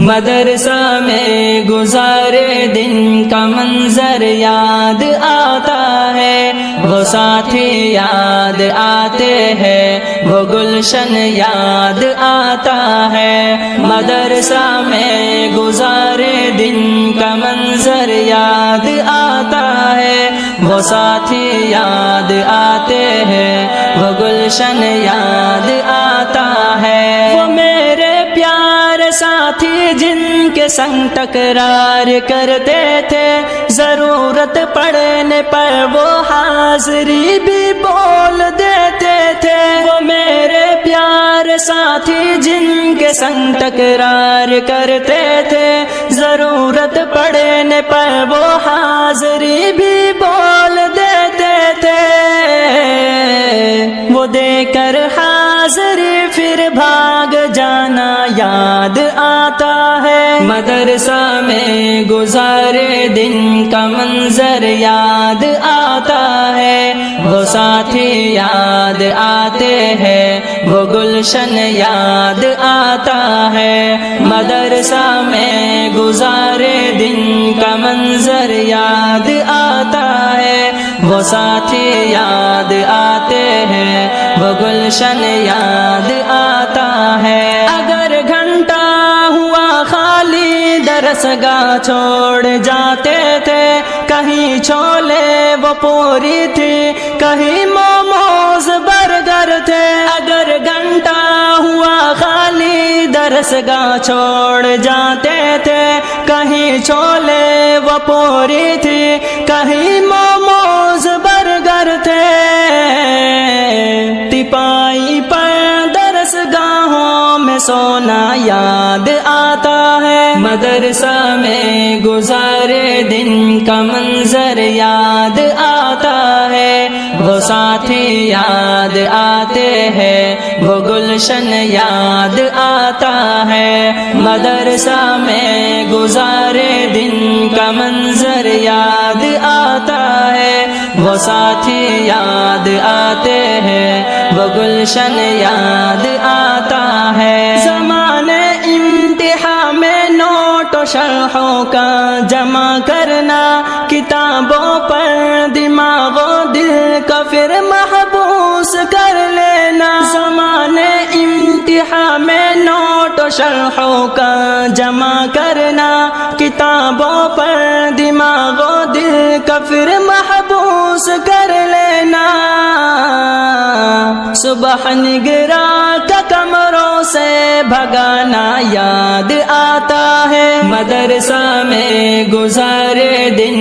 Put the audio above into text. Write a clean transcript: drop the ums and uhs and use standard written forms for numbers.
مدرسہ میں گزارے دن کا منظر یاد آتا ہے، وہ ساتھی یاد آتے ہیں، وہ گلشن یاد آتا ہے۔ مدرسہ میں گزارے دن کا منظر یاد آتا ہے، وہ ساتھی یاد آتے ہیں، وہ گلشن یاد آتا ہے۔ وہ میرے پیارے ساتھی جن کے سنگ تکرار کرتے تھے، ضرورت پڑنے پر وہ حاضری بھی بول دیتے تھے۔ وہ میرے پیارے ساتھی جن کے سنگ تکرار کرتے تھے، ضرورت پڑنے پر وہ حاضری بھی بول دیتے تھے۔ وہ دے کر حاضری پھر بھاگ جانا یاد آتا ہے۔ مدرسہ میں گزارے دن کا منظر یاد آتا ہے، وہ ساتھی یاد آتے ہیں، وہ گلشن یاد آتا ہے۔ مدرسہ میں گزارے دن کا منظر یاد آتا ہے، وہ ساتھی یاد آتے ہیں، وہ گلشن یاد آتا ہے۔ اگر گھنٹہ ہوا خالی درس گاہ چھوڑ جاتے تھے، کہیں چھولے وہ پوری تھی، کہیں موموز برگر تھے۔ اگر گھنٹہ ہوا خالی درس گاہ چھوڑ جاتے تھے، کہیں چھولے وہ پوری تھی، کہیں موموز برگر تھے۔ تپائی پر درس گاہوں میں سونا یاد آتا ہے۔ مدرسہ میں گزارے دن کا منظر یاد آتا ہے، وہ ساتھی یاد آتے ہیں، وہ گلشن یاد آتا ہے۔ مدرسہ میں گزارے دن کا منظر یاد آتا ہے، وہ ساتھی یاد آتے ہیں، وہ گلشن یاد آتا ہے۔ زمانے امتحان میں نوٹ و شرحوں کا جمع کرنا، کتابوں پر دماغ و دل کا پھر محبوس کر لینا۔ زمانے امتحان میں نوٹ و شرحوں کا جمع کرنا، کتابوں پر دماغ و دل کا پھر محبوس کر لینا۔ صبح نگرا کا کمروں سے بھگانا یاد آتا ہے۔ مدرسہ میں گزارے دن